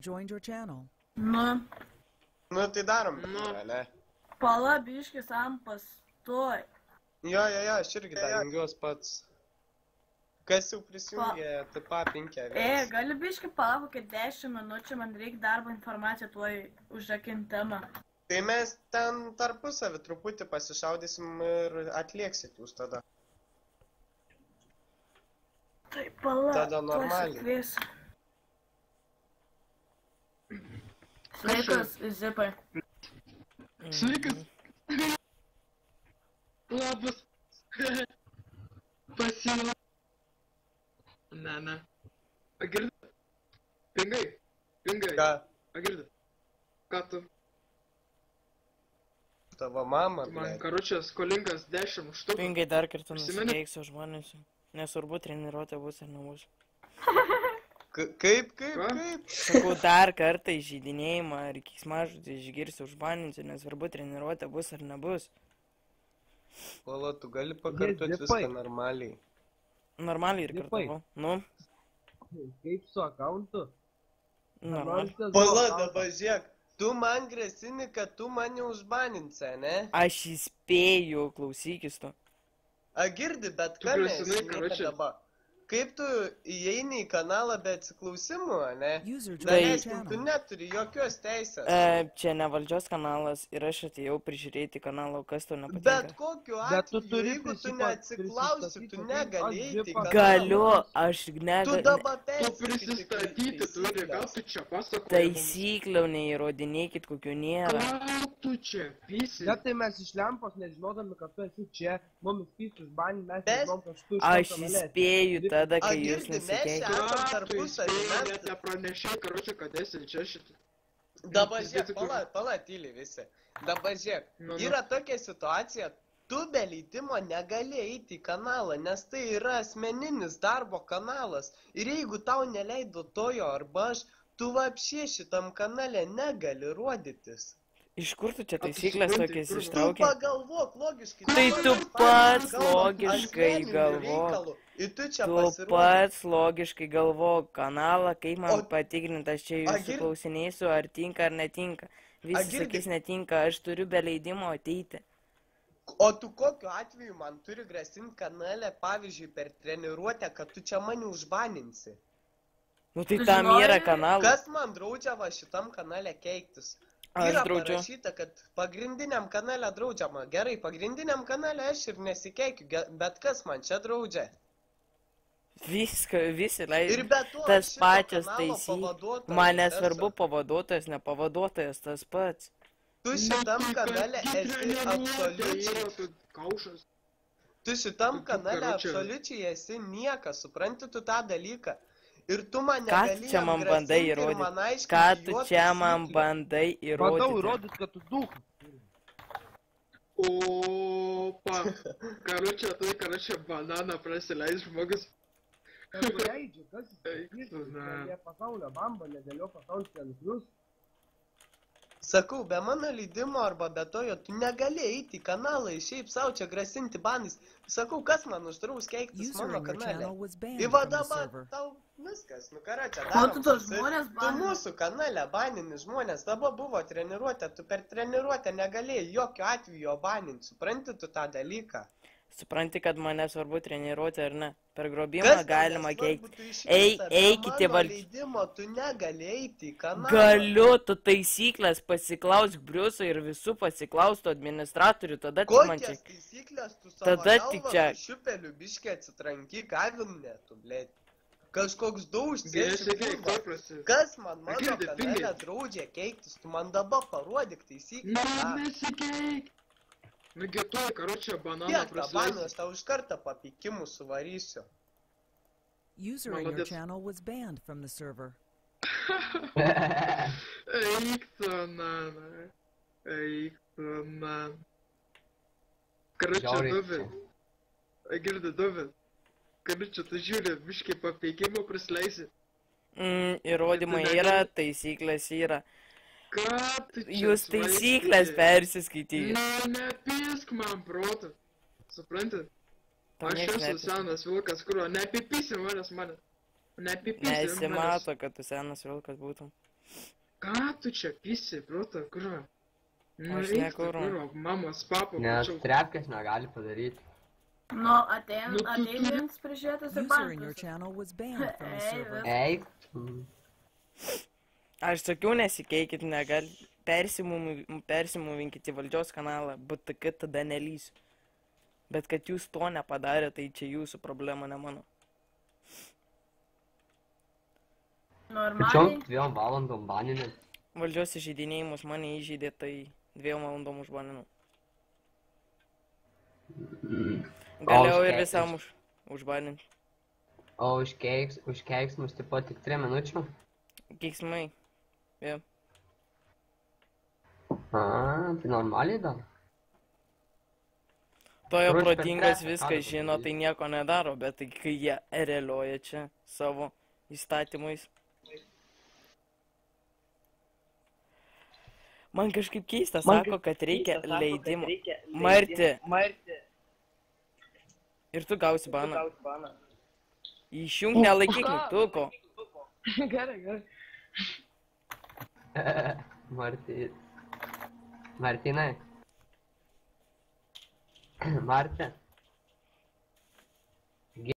Joined your channel. Nu, Nu, tai darom, Nu. ne? pala biškis ant pastoj. Jo, aš irgi dar jungiuos pats. Kas jau prisijungė, TPA 5. Gali biški palauk, kad 10 minučių man reikia darbo informaciją tuoj užrakinti temą. Tai mes ten tarpusavį truputį pasišaudysim ir atlieksit jūs tada. Tai pala, Tada normaliai. Sveikas, Zipai. Sveikas. Labas. Pasiūla. Ne. Agirdi? Pingai. Ką? Agirdi. Ką tu? Tavo mama, Tu man, blėt. karučias, skolingas 10 štukų. Pingai dar kartą Prisimeni? nusiteiksiu žmonės. Nesvarbu, treniruotė bus ar nebus. Kaip? Sakau, dar kartą įžeidinėjimą ar keiksmažodį išgirsiu, užbaninsiu, nesvarbu, treniruotė bus ar nebus. Pala, tu gali pakartoti viską normaliai. Normaliai ir kartavau. Nu, Kaip su akauntu? normaliai. Pala, dabar žiūrėk, tu man grasini, kad tu mane užbaninsi, ne? Aš įspėju, klausykis tu. Girdi, bet Tu ką grasinai, mes karoči. dabar? Kaip tu įeini į kanalą be atsiklausimų, ne? User joined your Daleiskim, tu channel. neturi jokios teisės. Čia ne valdžios kanalas ir aš atėjau prižiūrėti kanalą, kas tau Bet nepatinka. kokiu Bet tu atveju, turi jeigu tu prisipa- neatsiklausi, prisistatyti, tu kaip negali aš eiti į Zipa. kanalą. Galiu, aš Tu negaliu. dabar Tu persiskaityk prisistatyti turi, gal tu čia pasakoji. Taisyklių neįrodinėkit, kokių nėra. Ką tu čia pisi? Bet tai mes iš lempos nežinodami, kad tu esi čia, mums pys užbanį, mes Mes- nežinom, kad tu Aš įspėju tada, kai jūs Girdi, mes nesikeikite. esam Ką tu tarpusavy, įspėjai, mes- net nepranešai, karučiai, kad esi čia šitą. Dabar žiūrėk, pala tyliai visi. Dabar žiūrėk, Nu. yra tokia situacija, tu be leidimo negali eiti į kanalą, nes tai yra asmeninis darbo kanalas. Ir jeigu tau neleido tojo arba aš, tu vapšė šitam kanale negali rodytis. Iš kur tu čia tu taisyklės supranti, tokias kur- Tu ištraukė? pagalvok logiškai. Tai dabar tu mes pats kalbam logiškai asmeniniu galvok. reikalu. Ir tu čia Tu pasirodyk. pats logiškai galvok kanalą, kaip man O- patikrinti, aš čia A, jūsų gir- klausinėsiu, ar tinka ar netinka. Visi girdi- sakys netinka, aš turiu be leidimo ateiti. O tu kokiu atveju man turi grasinti kanale, pavyzdžiui, per treniruotę, kad tu čia mane užbaninsi? Nu tai Tu tam žinojai? yra kanalas. Kas man draudžia va šitam kanale keiktis? Aš Yra draudžiu. parašyta, kad pagrindiniam kanale draudžiama. Gerai, pagrindiniam kanale aš ir nesikeikiu, bet kas man čia draudžia? Visi Ir leidžia. be to Tas šito pačias kanalo taisyklės. pavaduotojas Man esu. nesvarbu pavaduotojas, ne pavaduotojas, tas pats. Tu šitam kanale esi absoliučiai. Kaušas. Tu šitam Tu kanale karoče. absoliučiai esi niekas, supranti tu tą dalyką. Ir tu man Ką tu negali čia man bandai įrodyti? Ką tu čia man bandai Bandau įrodyti? įrodyti, kad tu duchas. Opa. Karučią, tai karučią bananą prasileis žmogus. Leidžia, kas Eik jis tu, na. ne pasaulio bamba, negalėjo pasaulio centrus. Sakau, be mano leidimo arba be tojo, tu negali eiti į kanalą ir šiaip savo čia grasinti banais. Sakau, kas man uždraus keiktis User mano in your kanale. channel was banned Ir va from the dabar server. tau viskas, nu ką čia Ko darom. tu tos žmonės Tu banini? mūsų kanale banini žmonės, dabar buvo treniruotė, tu per treniruotę negalėjai jokių atveju jo baninti, supranti tu tą dalyką. Supranti, kad mane svarbu treniruoti ar ne? Per grobimą Kas tau galima nesvarbu, keikti. tu iš Ei, viso be eikite mano valdž- leidimo, tu negali eiti į kanalą. Galiu, tu taisyklės pasiklausk Briuso ir visų pasiklaustų administratorių, tada tik man čia. Kokias taisyklės tu savo Tada galvą tik čia- su šiupeliu biškį atsitrankyk avinėtų, blėt. Kažkoks daužtis. Gėsiai, paprasti. Kas man mano Girdi, kanale pingai. draudžia keiktis, tu man dabar parodyk taisyklę. Na, nesikeik. Nugi tu, karučią, bananą Kiek tą baną prasileis. aš tau iš karto papykimų suvarysiu. User in your Молодец. channel was banned from the server. Eik tu, nana. Eik tu, nana. Karučią, Žiauriai. Dovid. Girdi, Dovid. Karučią, tu žiūri, biškai papeikimo prasileisi. Įrodymai Tai tu yra, negali- taisyklės yra. Ką tu čia Jūs taisyklės svarstyti? persiskaitykite. Na, nepisk man protų. Supranti? Tau Aš nieks esu nepiska. senas vilkas, kurio neapipysi manęs mane. Neapipysi manęs. Nesimato, kad tu senas vilkas būtum. Ką tu čia pisi, proto, kurva? Nu, Aš eik tu, nekurva. kurva, mamos, papo, Nes mačiau. trepkės negali padaryti. Nu, atein Nu, tu- vienas prižiūrėtas ir User in your bankas. channel was banned from the Hey, server. Eik. Aš sakiau, nesikeikit, negali. Persimuvinkit į valdžios kanalą, BTK tada nelysiu. Bet kad jūs to nepadarė, tai čia jūsų problema, ne mano. Tačiau Normaliai. 2 valandom baninė. Valdžios įžeidinėjimus mane įžeidė, tai 2 valandom užbaninau. Galėjau ir visam užbaninti. O už keiksmus taip pat tik 3 minučių? Keiksmai. Jo. A, tai normaliai dar. Tojo Ruoš per protingas trečią viską kartą žino, tai padaryt. nieko nedaro, bet tai kai jie realioja čia savo įstatymais. Man kažkaip keista, sako, kad reikia leidimo. Marti, ir tu gausi baną. Išjung nelaikyk mygtuko. Gerai. Martinai. Marte.